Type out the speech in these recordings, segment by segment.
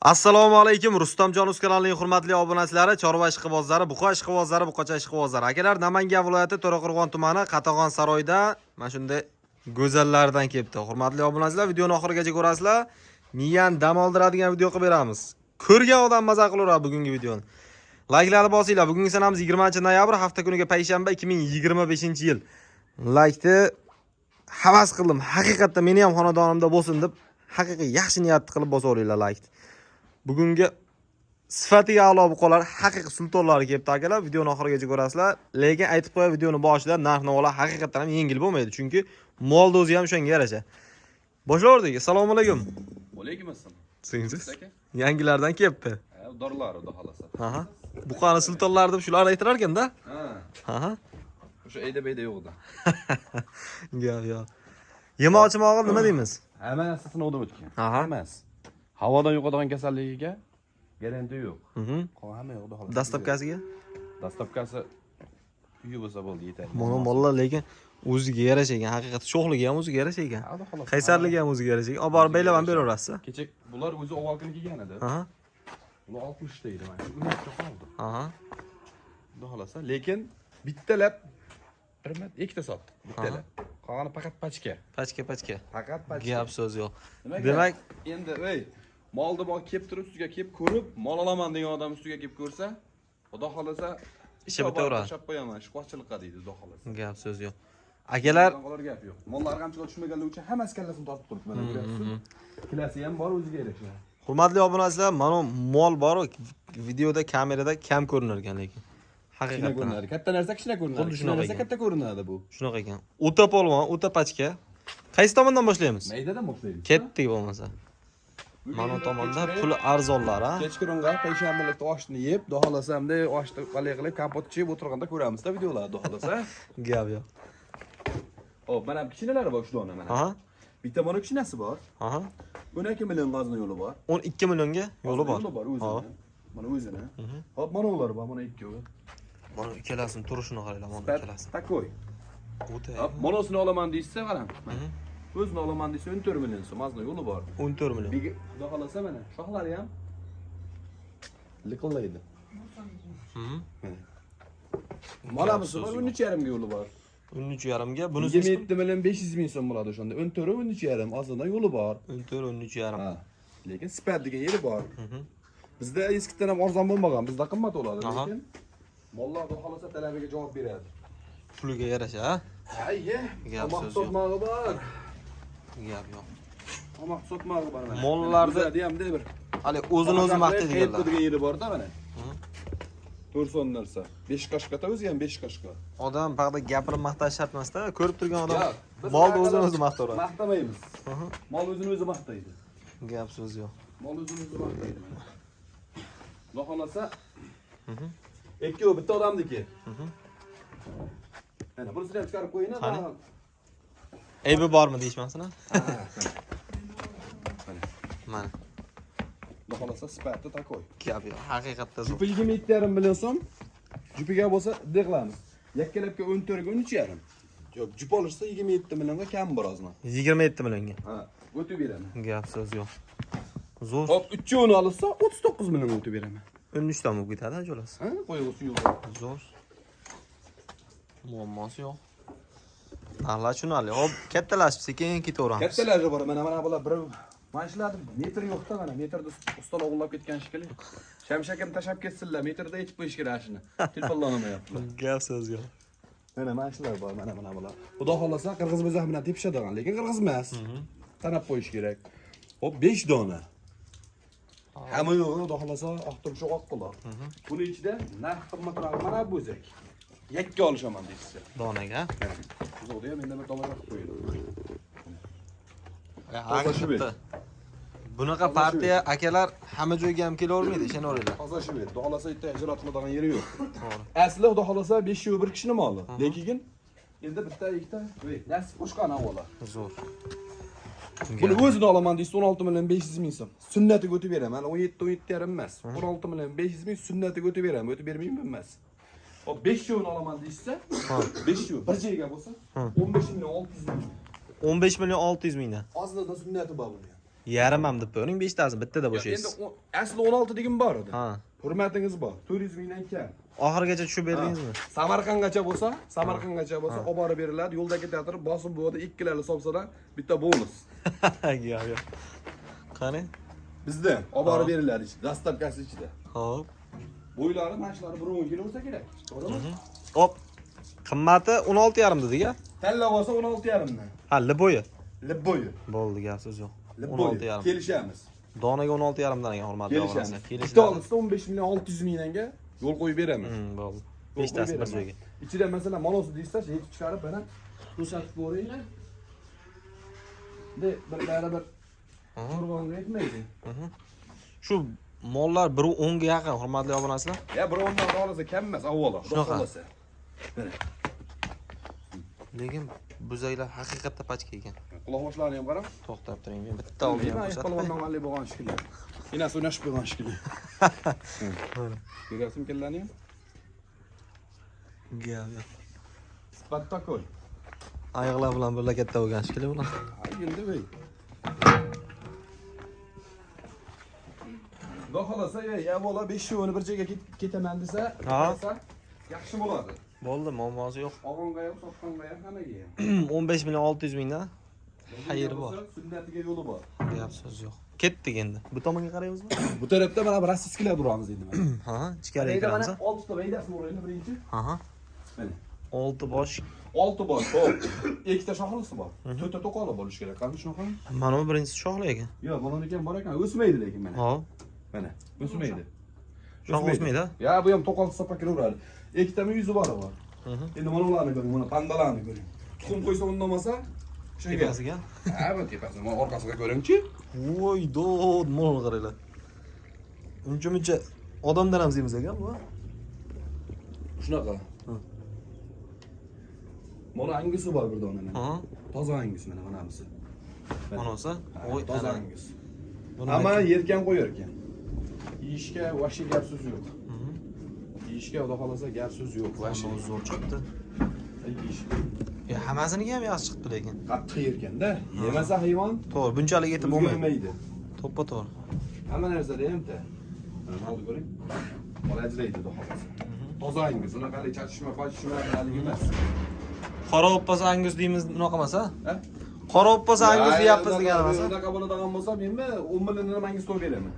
Assalomu alaykum. Rustamjon uz kanalining hurmatli obunachilari, chorva ishqibozlari, buqa ishqibozlari, buqacha ishqibozlari. Akalar, Namangan viloyati To'raqo'rg'on tumani Qatag'on saroyida mana shunday go'zallardan kelibdi. Hurmatli obunachilar, videoni oxirigacha ko'rasizlar. Miyani dam oldiradigan video qilib beramiz. Ko'rgan odam maza qilaveradi bugungi videoni. Like'larni bosinglar. Bugungi sanamiz 20-noyabr, hafta kuniga payshanba 2025-yil. Like'ni havas qildim. Haqiqatda meni ham xonadonimda bo'lsin deb, haqiqiy yaxshi niyat qilib bosaveringlar like'ni. Bugungi sifatiga a'lo buqalar, haqiqiy sultonlari kelibdi akalar. Videoni oxirigacha ko'rasizlar. Lekin aytib qo'ya, videoni boshida narx-navolar haqiqatan ham yengil bo'lmaydi, chunki molni o'zi ham shunga yarasha. Boshlaverdik. Assalomu alaykum. Alaykum assalom. Siz yangilardan kelibdi. Dorlar xudo xolasa. Ha. Buqani sultonlari deb shularni aytirar ekanda. Ha. O'sha ayda-bayda yo'qda. Yo'q. Yemoqchi-mog'il nima deymiz? Hammasi sinovdan o'tgan. Hammasi. Havodan yo'qadigan kasalligiga garantiya yo'q. Qolgan hamma yo'qda xolos. Dastlabkasiga? Dastlabkasi uyi bo'lsa bo'ldi, yetadi. Mana mollar lekin o'ziga yarashagan, haqiqat sho'xligi ham o'ziga yarashagan. Qaysarligi ham o'ziga yarashagan. Olib borib baylab ham beraverasiz. Kecha bular o'zi avvalgina kelgan edi. Ular 60 ta edi, mana shu kungacha qoldi. Xudo xolasa, lekin bittalab bir mat ikkita sotdik. Bittalab. Qolgani faqat pachka. Pachka. Faqat pachka. Gap so'z yo'q. Demak, endi molni bor kelib turib ustiga kelib ko'rib, mol olaman degan odam ustiga kelib ko'rsa, xudo xolasa ishi bitaveradi. Tashlab qo'yaman, shuqoqchilikqa deydi, xudo xolasa. Gap so'z yo'q. Akalar, gap yo'q. Mollar qanchaga tushmaganlar uchun hammasi kallasini tortib turibdi, mana ko'ryapsiz. Klasi ham bor o'ziga yarasha. hurmatli obunachilar, mana mol bor, videoda, kamerada kam ko'rinar ekan lekin. Haqiqatan. Katta narsa kichkina ko'rinadi. Xuddi shunaqa narsa katta ko'rinadi bu. Shunaqa ekan. O'ta polvon, o'ta pachka. Qaysi tomondan boshlaymiz? Maydadan boshlaymiz. Ketdik bo'lmasa. Mana tomonda pul arzonlar, ha. Kechqurunga payshanbalikda oshni yeb, xudo xolasa hamda oshni qalay qilib kompot ichib o'tirganda ko'ramizda videolarni, xudo xolasa. Gap yo'q. Hop, mana kichkinalari bor shu dona mana. Bitta mana kichkinasi bor. 12 million g'azni yo'li bor. 12 millionga yo'li bor. Yo'li bor o'zini. Mana o'zini. Hop, mana ular bor, mana ikkovi. Mana ikkalasini turishini qaranglar, mana ikkalasi. Takoy. O'ta. Hop, monosini olaman deysa, qarang. O'zini olaman desa 14 million so'm, g'azni yo'li bor. 14 million. Xudo xolasa mana shoxlari ham liqillaydi. Molamiz bor, 13,5 ga yo'li bor. 13,5 ga bunisi 27 million 500 ming so'm bo'ladi o'shanda. 14 13,5 ozdan yo'li bor. 14 13,5. Ha. Lekin sifat degan yeri bor. Bizda eskidan ham arzon bo'lmagan, bizda qimmat bo'ladi, lekin mollar xudo xolasa talabiga javob beradi. Puliga yarasha, ha? Ayye. Gap so'z yo'q. Sotmog'i bor. Gap yo'q. Tomoq sotmog'i bor mana. Mollarda ham de bir. hali o'zini maqtaydiganlar. Degan yeri bor-da mana. 400 narsa. 5 qashqata o'zi ham 5 qashqa. Odam faqat gapirib maqtash shart emas-da, ko'rib turgan odam molni o'zini maqtayveradi. Maqtamaymiz. Mol o'zini o'zi maqtaydi. Gap so'z yo'q. Mol o'zini o'zi maqtaydi. Xudo xolasa. Ikkovi bitta odamniki. Mana bunisini ham chiqarib qo'ying. Aybi bormi deyishmasini? Mana. Xudo xolasa sifati takoy. Gap yo'q, haqiqatda zo'r. Jupi 27,5 million so'm. Jupiga bo'lsa deqilamiz. Yakkalabga 14 ga 13,5. Yo'q, jup olishsa 27 millionga kam bir ozmi? 27 millionga. Ha, o'tib beraman. Gap so'z yo'q. Zo'r. Hop, 3'uni olsa 39 million o'tib beraman. 13 dan bo'lib ketadi, ajolasi. Ha, qo'yg'usi yo'q. Zo'r. Muammosi yo'q. Narxlar tushunarli. Hop, kattalashib sekin ketaveramiz. Kattalari bor. Mana bular bir mashlarni metr yo'q-da mana. Metrda ustalar o'g'irlab ketgan shekilli. Shamshakam tashab ketsinlar, metrda yetib qo'yish kerak shuni. Telefonlanamayaptilar. Gap so'z yo'q. Mana mashlar bor, mana bular. Xudo xolasa qirg'iz bo'zaq bilan tepishadigan, lekin qirg'iz emas. Tanab qo'yish kerak. Hop, 5 dona. Hamma yo'q, xudo xolasa oqtirib sho'q qilib. Buning ichida narx qimmatroq mana bo'zak. Yakka olishaman deysiz. Donaga. Zo'da ham endi bir tomoq qilib Haqiqatda. Bunaqa partiya akalar hamma joyga ham kelavermaydi, ishonaveringlar. Toza shu yer. Xudo xolasa bitta ijro qiladigan yeri yo'q. Asli xudo xolasa 5 yo'l bir kishini moli. Lekin endi bitta ikkita nasib qo'shgan avvalo. Zo'r. Buni o'zini olaman deysiz 16 million 500 ming so'm. Sunnatiga o'tib beraman. 17 emas. 16 million 500 ming sunnatiga o'tib beraman. O'tib bermayman emas. Hop 5 yo'lni olaman deysiz, 5 yo'l bir joyga bo'lsa 15 million 600 ming. 15 million 600 mingdan. Aslida sunnati bor buni. Yarim ham deb uning 5 tasini bittada Endi bo'shaysiz. asli 16 degan bor edi. Ha. Hurmatingiz bor. 400 mingdan kam. Oxirigacha tushib berdingizmi? Samarqandgacha bo'lsa, olib borib beriladi. Yo'lda ketatir, bosib bo'ldi, ikkilarni solsalar bitta bonus. Yo'q. Qani? Bizda olib borib beriladi, dastavkasi ichida. Xo'p. Bo'ylari, mashlari 1 kilo bo'lsa kerak. To'g'rimi? Hop. Qimmati 16,5 dedik-a? Talla bo'lsa 16,5 dan. Ha, liboyi. Libboyi. Bo'ldi, gap so'z yo'q. Libboyi. 16,5. Kelishamiz. Donaga 16,5 dan ekan, hurmatli Kelishamiz. obunachilar. Bitta olisda 15 million 600 mingdanga yo'l qo'yib beraman. Bo'ldi. 5 tasi bir joyga. İçinde mesela monosu deysa, yetib chiqarib bana ko'rsatib ko'ringlar. De beraber qurg'onga yetmaydi. Shu mollar 1.10 ga yaqin, hurmatli obunachilar. Ya birovdan olsa kam emas, avvalo. Shunaqa. Mana. Lekin buzaylar haqiqatda pachka ekan. Quloq boshlarini ham qarang. To'xtab turing, men bitta oldim ham ko'rsatib. Polvondan valli bo'lgan shekilli. Inasi o'ynashib qo'ygan shekilli. Mana. Ko'rasizmi kellarni ham? Gap yo'q. Spektakl. Oyoqlar bilan birga katta bo'lgan shekilli bular. Ay endi voy. Xudo xolasa, ya bola 5 shuni bir joyga ketaman desa, yaxshi bo'ladi. Bo'ldi, muammosi yo'q. Og'onga ham, sotqonga ham hammaga ham. 15 million 600 mingdan xayri bor. Sunnatiga yo'li bor. Gap so'z yo'q. Ketdik endi. Bu tomonga qaraymizmi? Bu tarafda mana bir rossiyskilar turamiz endi mana. Ha, ichkariga kiramiz. 6 ta maydasini o'raylik birinchi. Aha. Mana. 6 bosh. 6 bosh, xo'p. Ikkita shoxlisi bor. 4 ta to'qoli bo'lish kerak. Qani shunaqa? Mana bu birinchisi shoxli ekan. Yo'q, mana ekan bor ekan, o'smaydi lekin mana. Ha. Mana, o'smaydi. Shox o'smaydi? Ya, bu ham to'qol hisobga kiraveradi. Ikkitami yuzi bor. Endi mana ularni ko'ring, mana pandalarni ko'ring. Tuxum qo'ysa undomasa, shunga. Tepasiga. Ha, bu tepasiga, mana orqasiga ko'ring-chi. Voy, dod, mol qaranglar. Uncha-muncha odamdan ham zemiz ekan bu. Shunaqa. Mana angisi bor bir dona mana. Ha. Toza angus mana bunisi. Mana olsa, voy, toza angus. Buni Hamma yerkan qo'yar ekan. Yeyishga vahshiy gap so'z yo'q. Yeyishga xudo xolasa gap so'z yo'q. Vahshiy zo'r chiqdi. Yeyish. Ya, hammasiniga ham yaxshi chiqdi lekin. Qattiq yerkanda, yemasa hayvon To'g'ri, bunchalik yetib bo'lmaydi. bo'lmaydi. To'ppa-to'g'ri. Hamma narsada hamda. Mana oldi ko'ring. Bola ajraydi xudo xolasa. Toza angus, unaqalik chatishma, pachishma haligi emas. Qora o'pposa angus deymiz, bunaqa emas, ha? Ha? Qora o'pposa angus deyapmiz degan emas. Unaqa bo'ladigan bo'lsa, menmi 10 million angus to'y beraman.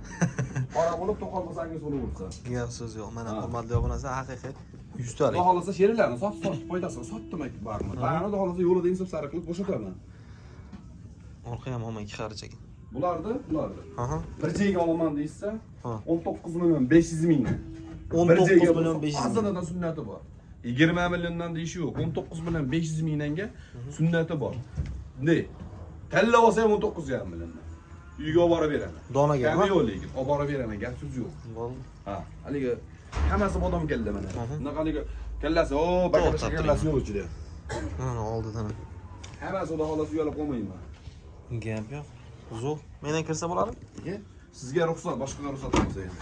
Qora bo'lib, to'qol bo'lsa angus bo'laversa. Gap so'z yo'q. Mana hurmatli obunachilar, haqiqiy 100 talik. Xudo xolasa sheringlarni sotib foydasini sotdim barmi. Bani xudo xolasa yo'lida insaf sari qilib bo'shataman. Orqa ham olmay 2 xarich ekan. Bularni. Aha. Bir joyga olaman deysa, Ha. 19 million 500 ming. 19 million 500 ming. Aslida sunnati bor. 20 milliondan deyish yo'q. 19 million 500 mingdanga sunnati bor. Ne? Talla olsa ham 19 milliondan. Uyga olib borib beraman. Donaga Kami yo'q lekin, olib borib beraman, gap so'z yo'q. Bo'ldi. Ha, haligi hammasi bodom keldi mana. Bunaqaligi kallasi, bakalash kallasi yo'q ichida. Mana oldidan. Hammasi xudo xolasa uyalib qolmayman. Gap yo'q. Zo'r. Mendan kirsa bo'ladimi? Sizga ruxsat, boshqaga ruxsat bo'lsa endi.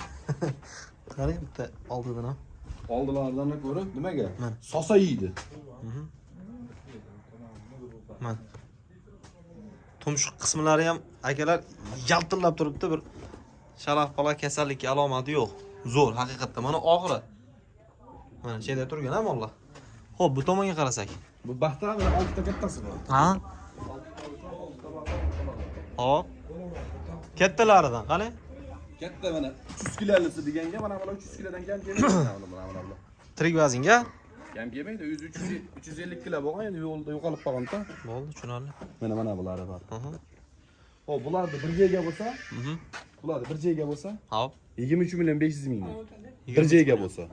Qarang, bitta oldidan ham. Oldilaridan ko'ra nimaga? Mana. Sosa yeydi. Mana. Tumshuq qismlari ham akalar yaltillab turibdi, bir sharaf-pala kasallikka alomati yo'q. Zo'r, haqiqatda. Mana oxiri. Mana shu yerda turgan ham mollar. Xo'p, bu tomonga qarasak. Bu baxta bilan 6 ta kattasi bor. Ha? Hop. Kattalaridan qani? Katta mana 300 kilolisi deganga mana bular 300 kilodan kam kelmaydi mana. Tirik vaznga? Kam kelmaydi, 350 kilo bo'lgan, endi yo'lda yo'qolib qolganda. Bo'ldi, tushunarli. Mana bulari bor. Aha. Xo'p, bularni bir joyga bo'lsa, bularni bir joyga bo'lsa, Hop. 23 million 500 ming. Bir joyga bo'lsa.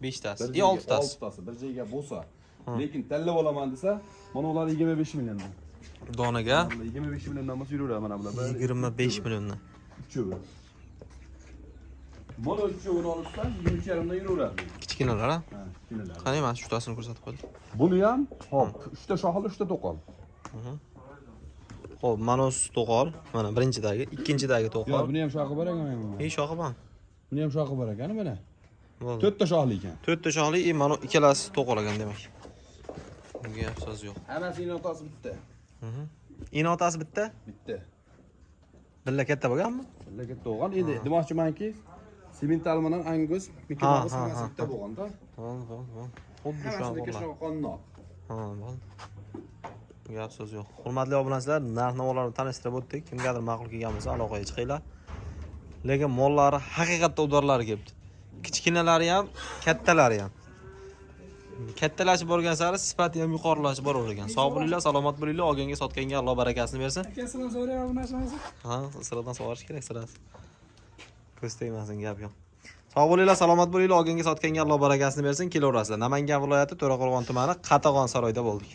5 tasi, 6 6 tasi. tasi bir joyga bo'lsa. Lekin tanlab olaman desa, mana ular 25 milliondan. Donaga 25 milliondan bo'lsa yuraveradi mana bular. 25 milliondan. Uchovi. Mana uchovini olsa 23,5 dan yuraveradi. Kichkinalar, ha? Ha, kichkinalar. Qani, mana shu tasini ko'rsatib qo'y. Buni ham, hop, 3 ta shoxli, 3 ta to'qol. Xo'p, Manos to'qol, mana birinchidagi, ikkinchidagi Yo'q, to'qol. buni ham shoxi bor ekan. Shoxi bor. Buni ham shoxi bor ekan, mana. Bo'ldi. 4 ta shoxli ekan. 4 ta shoxli, mana ikkalasi to'qol ekan demak. Bunga so'z yo'q. Hammasining otasi bitta. Inotasi bitta? Bitta. Billa katta bo'lganmi? Lekin to'g'an endi demoqchimanki, semental bilan Angus, Mickey Ha, Mouse ha, hammasi ha. bitta bo'lganda. Xuddi shu Hammasida ahvollar. shu qonnoq. Ha, bo'ldi. Gap so'z yo'q. Hurmatli obunachilar, narx-navolarni tanishtirib o'tdik. Kimgadir ma'qul kelgan bo'lsa, aloqaga chiqinglar. Lekin mollari haqiqatda udorlari kelibdi. Kichkinalari ham, kattalari ham. Kattalashib borgan sari sifati ham yuqorilashib boravergan. Sog' bo'linglar, salomat bo'linglar, olganga sotganga Alloh barakasini bersin. Akasidan so'rayapman narsamizni. Ha, siradan sog'ish kerak, sirasi. Ko'z tegmasin, gap yo'q. Sog' bo'linglar, salomat bo'linglar, olganga sotganga Alloh barakasini bersin. Kelaverasizlar. Namangan viloyati To'raqo'rg'on tumani Qatag'on saroyda bo'ldik.